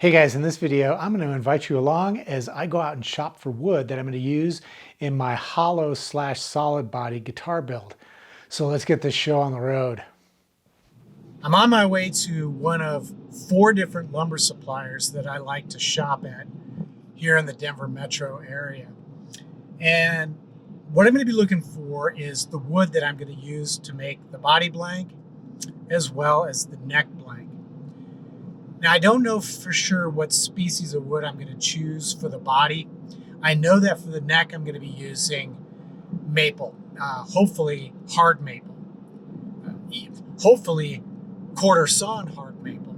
Hey guys, in this video, I'm going to invite you along as I go out and shop for wood that I'm going to use in my hollow slash solid body guitar build. So let's get this show on the road. I'm on my way to one of 4 different lumber suppliers that I like to shop at here in the Denver metro area. And what I'm going to be looking for is the wood that I'm going to use to make the body blank as well as the neck blank. Now, I don't know for sure what species of wood I'm going to choose for the body. I know that for the neck, I'm going to be using maple, hopefully hard maple, hopefully quarter sawn hard maple,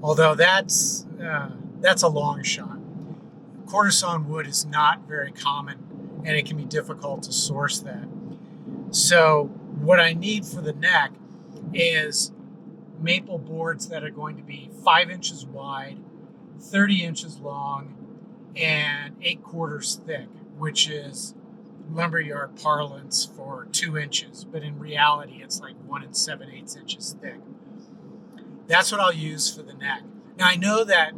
although that's a long shot. Quarter sawn wood is not very common, and it can be difficult to source that. So what I need for the neck is maple boards that are going to be 5 inches wide, 30 inches long, and 8/4 thick, which is Lumberyard parlance for 2 inches, but in reality it's like 1 7/8 inches thick. That's what I'll use for the neck. Now I know that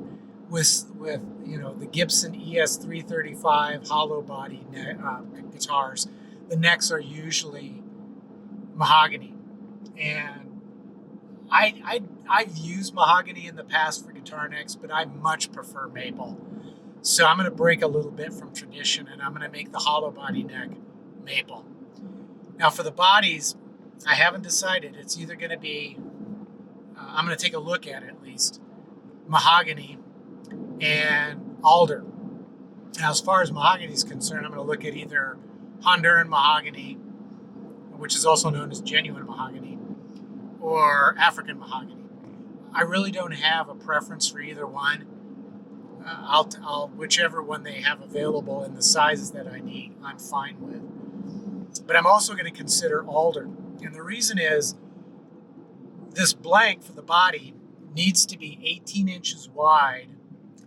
with the Gibson ES335 hollow body guitars, the necks are usually mahogany, and I've used mahogany in the past for guitar necks, but I much prefer maple. So I'm going to break a little bit from tradition, and I'm going to make the hollow body neck maple. Now for the bodies, I haven't decided. It's either going to be, I'm going to take a look at it at least, mahogany and alder. Now as far as mahogany is concerned, I'm going to look at either Honduran mahogany, which is also known as genuine mahogany, or African mahogany. I really don't have a preference for either one. I'll whichever one they have available in the sizes that I need, I'm fine with. But I'm also going to consider alder. And the reason is this blank for the body needs to be 18 inches wide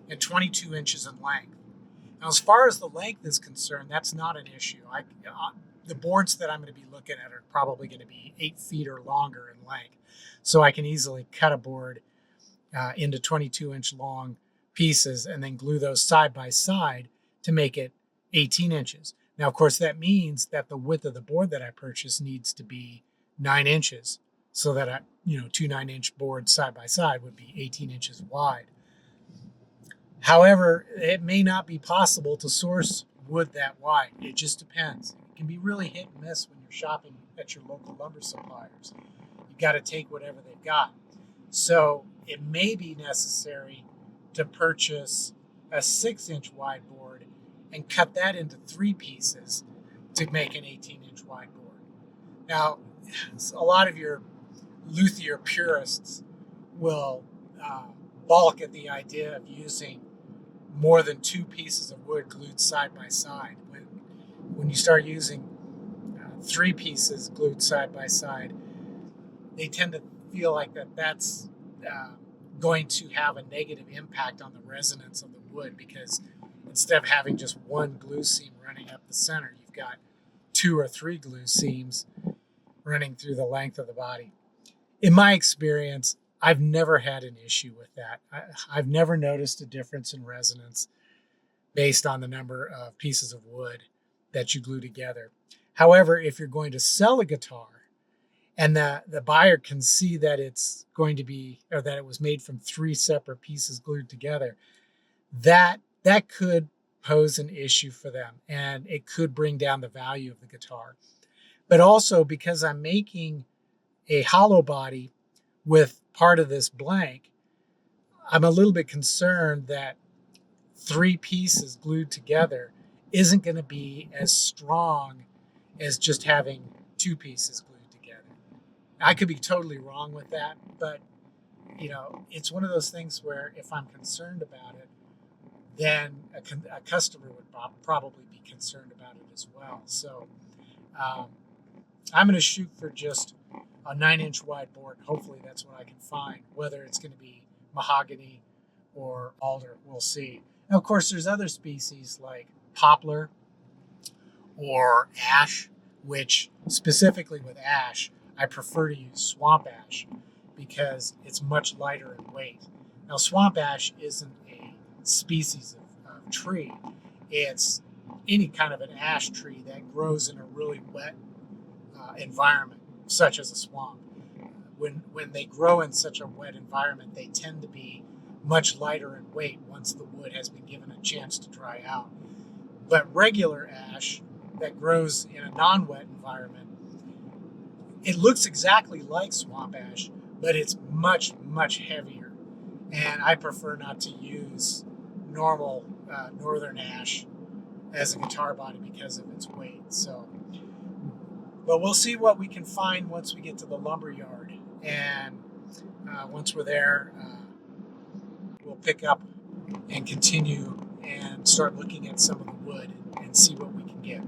and 22 inches in length. Now, as far as the length is concerned, that's not an issue. The boards that I'm going to be looking at are probably going to be 8 feet or longer in length. So I can easily cut a board into 22-inch long pieces and then glue those side by side to make it 18 inches. Now, of course, that means that the width of the board that I purchased needs to be 9 inches, so that two 9-inch boards side by side would be 18 inches wide. However, it may not be possible to source wood that wide. It just depends. It can be really hit and miss when you're shopping at your local lumber suppliers. You got to take whatever they've got. So it may be necessary to purchase a 6-inch wide board and cut that into 3 pieces to make an 18-inch wide board. Now, a lot of your luthier purists will balk at the idea of using more than 2 pieces of wood glued side by side. When you start using 3 pieces glued side by side, they tend to feel like that's going to have a negative impact on the resonance of the wood, because instead of having just one glue seam running up the center, you've got 2 or 3 glue seams running through the length of the body. In my experience, I've never had an issue with that. I've never noticed a difference in resonance based on the number of pieces of wood that you glue together. However, if you're going to sell a guitar and the buyer can see that it's going to be, or that it was made from 3 separate pieces glued together, that could pose an issue for them, and it could bring down the value of the guitar. But also, because I'm making a hollow body with part of this blank, I'm a little bit concerned that 3 pieces glued together isn't going to be as strong as just having 2 pieces glued together. I could be totally wrong with that, but it's one of those things where if I'm concerned about it, then a customer would probably be concerned about it as well. So I'm going to shoot for just a 9-inch wide board. Hopefully that's what I can find. Whether it's going to be mahogany or alder, we'll see. Now, of course, there's other species like poplar or ash, which specifically with ash, I prefer to use swamp ash because it's much lighter in weight. Now, swamp ash isn't a species of tree. It's any kind of an ash tree that grows in a really wet environment, such as a swamp. When they grow in such a wet environment, they tend to be much lighter in weight once the wood has been given a chance to dry out. But regular ash that grows in a non-wet environment, it looks exactly like swamp ash, but it's much, much heavier. And I prefer not to use normal northern ash as a guitar body because of its weight. So, but we'll see what we can find once we get to the lumberyard. And once we're there, we'll pick up and continue and start looking at some of the wood and see what we can get.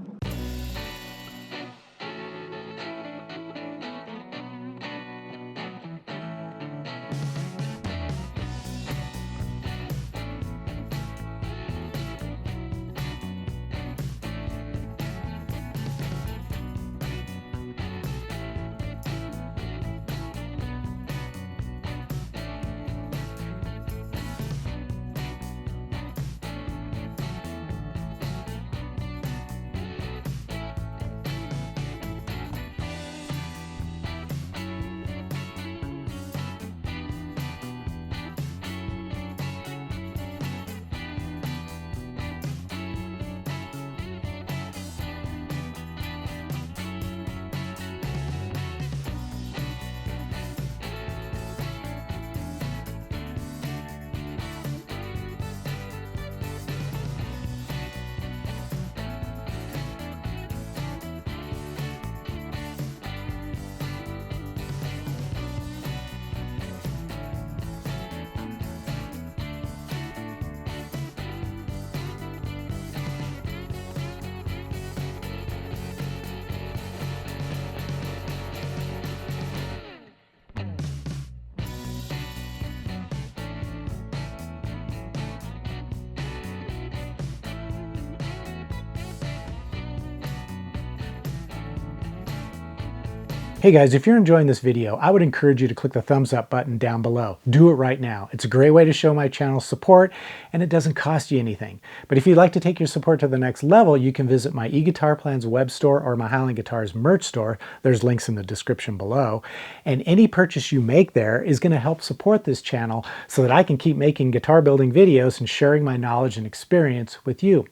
Hey guys, if you're enjoying this video, I would encourage you to click the thumbs up button down below. Do it right now. It's a great way to show my channel's support, and it doesn't cost you anything. But if you'd like to take your support to the next level, you can visit my eGuitar Plans web store or my Highland Guitars merch store. There's links in the description below. And any purchase you make there is going to help support this channel so that I can keep making guitar building videos and sharing my knowledge and experience with you.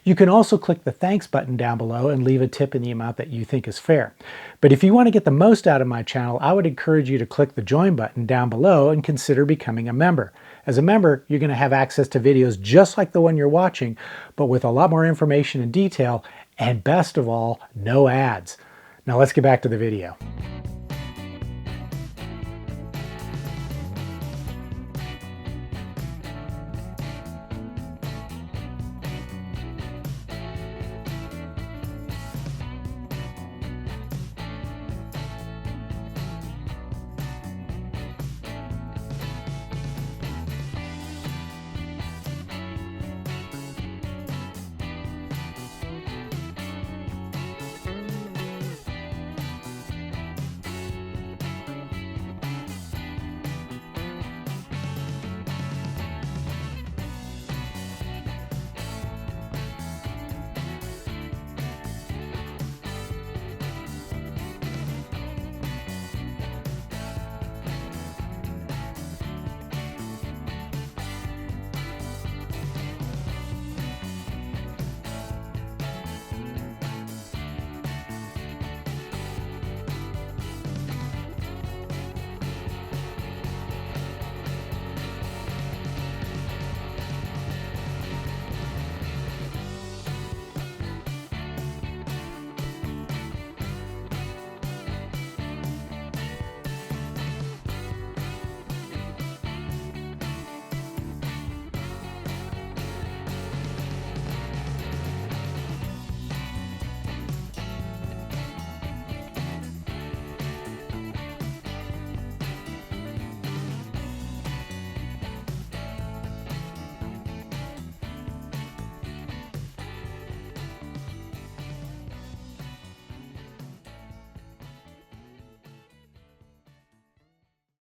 You can also click the thanks button down below and leave a tip in the amount that you think is fair. But if you want to get the most out of my channel, I would encourage you to click the join button down below and consider becoming a member. As a member, you're going to have access to videos just like the one you're watching, but with a lot more information and detail, and best of all, no ads. Now let's get back to the video.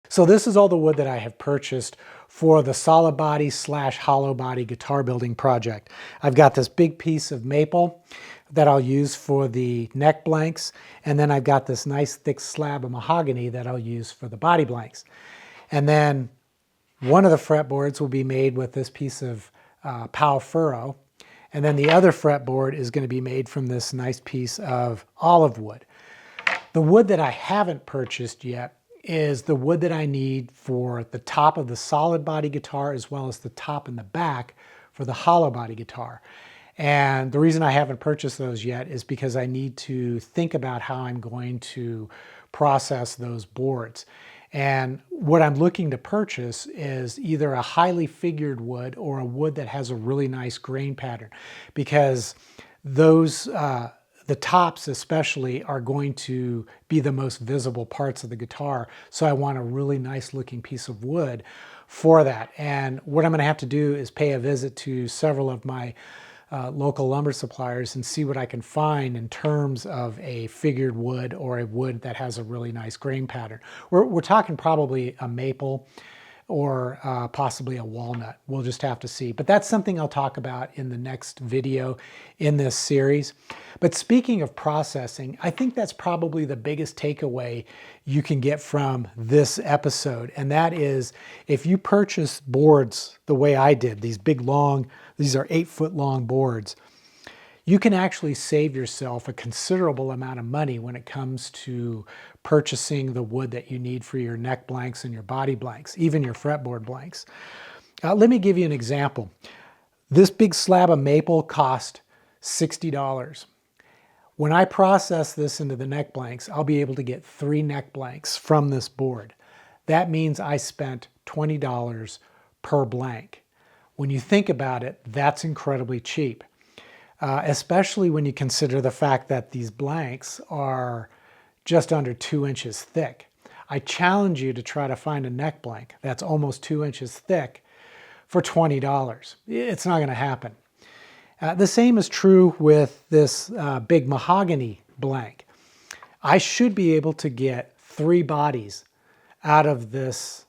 So this is all the wood that I have purchased for the solid body / hollow body guitar building project. I've got this big piece of maple that I'll use for the neck blanks, and then I've got this nice thick slab of mahogany that I'll use for the body blanks. And then one of the fretboards will be made with this piece of Pau furrow, and then the other fretboard is going to be made from this nice piece of olive wood. The wood that I haven't purchased yet is the wood that I need for the top of the solid body guitar as well as the top and the back for the hollow body guitar. And the reason I haven't purchased those yet is because I need to think about how I'm going to process those boards. And what I'm looking to purchase is either a highly figured wood or a wood that has a really nice grain pattern, because those the tops especially are going to be the most visible parts of the guitar. So I want a really nice looking piece of wood for that. And what I'm going to have to do is pay a visit to several of my local lumber suppliers and see what I can find in terms of a figured wood or a wood that has a really nice grain pattern. We're talking probably a maple or possibly a walnut. We'll just have to see. But that's something I'll talk about in the next video in this series. But speaking of processing, I think that's probably the biggest takeaway you can get from this episode. And that is, if you purchase boards the way I did, these big long, these are 8-foot long boards, you can actually save yourself a considerable amount of money when it comes to purchasing the wood that you need for your neck blanks and your body blanks, even your fretboard blanks. Let me give you an example. This big slab of maple cost $60. When I process this into the neck blanks, I'll be able to get 3 neck blanks from this board. That means I spent $20 per blank. When you think about it, that's incredibly cheap. Especially when you consider the fact that these blanks are just under 2 inches thick. I challenge you to try to find a neck blank that's almost 2 inches thick for $20. It's not going to happen. The same is true with this big mahogany blank. I should be able to get 3 bodies out of this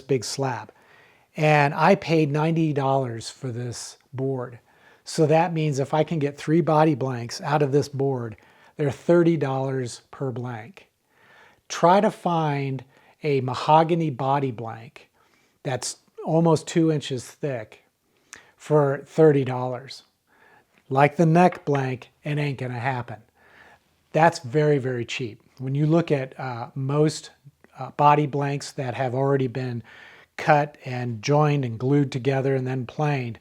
big slab. And I paid $90 for this board. So that means if I can get 3 body blanks out of this board, they're $30 per blank. Try to find a mahogany body blank that's almost 2 inches thick for $30. Like the neck blank, it ain't gonna happen. That's very, very cheap. When you look at most body blanks that have already been cut and joined and glued together and then planed,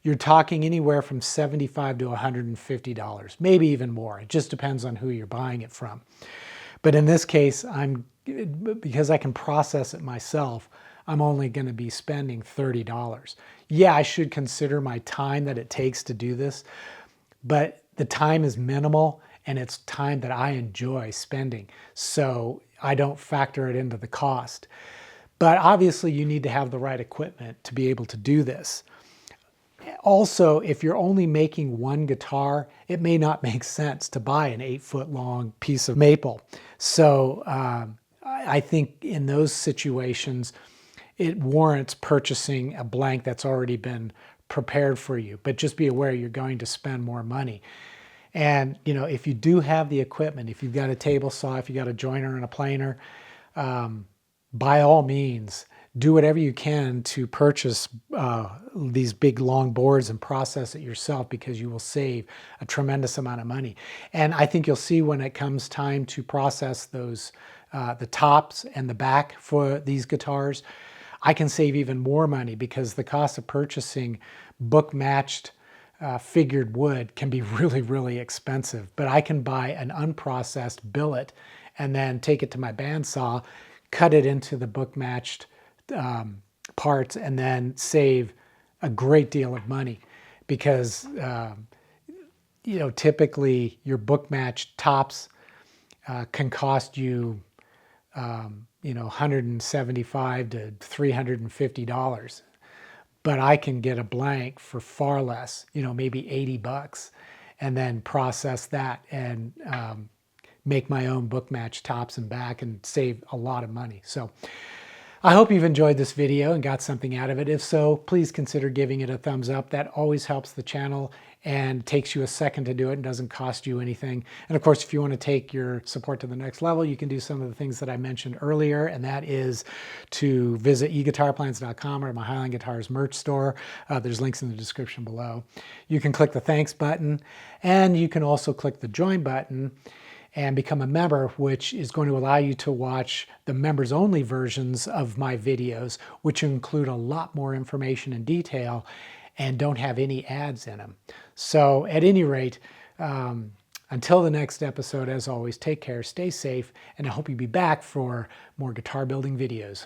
you're talking anywhere from $75 to $150, maybe even more. It just depends on who you're buying it from. But in this case, because I can process it myself, I'm only going to be spending $30. Yeah, I should consider my time that it takes to do this, but the time is minimal and it's time that I enjoy spending, so I don't factor it into the cost. But obviously you need to have the right equipment to be able to do this. Also, if you're only making one guitar, it may not make sense to buy an 8-foot long piece of maple. So I think in those situations, it warrants purchasing a blank that's already been prepared for you. But just be aware you're going to spend more money. And if you do have the equipment, if you've got a table saw, if you've got a joiner and a planer, by all means, do whatever you can to purchase these big long boards and process it yourself, because you will save a tremendous amount of money. And I think you'll see when it comes time to process those, the tops and the back for these guitars, I can save even more money, because the cost of purchasing book matched figured wood can be really, really expensive. But I can buy an unprocessed billet and then take it to my bandsaw, cut it into the book matched parts, and then save a great deal of money, because typically your book matched tops can cost you $175 to $350, but I can get a blank for far less, maybe $80, and then process that and make my own book match tops and back and save a lot of money. So I hope you've enjoyed this video and got something out of it. If so, please consider giving it a thumbs up. That always helps the channel and takes you a second to do it and doesn't cost you anything. And of course, if you want to take your support to the next level, you can do some of the things that I mentioned earlier, and that is to visit eguitarplans.com or my Highline Guitars merch store. There's links in the description below. You can click the thanks button, and you can also click the join button and become a member, which is going to allow you to watch the members only versions of my videos, which include a lot more information and detail and don't have any ads in them. So at any rate, until the next episode, as always, take care, stay safe, and I hope you'll be back for more guitar building videos.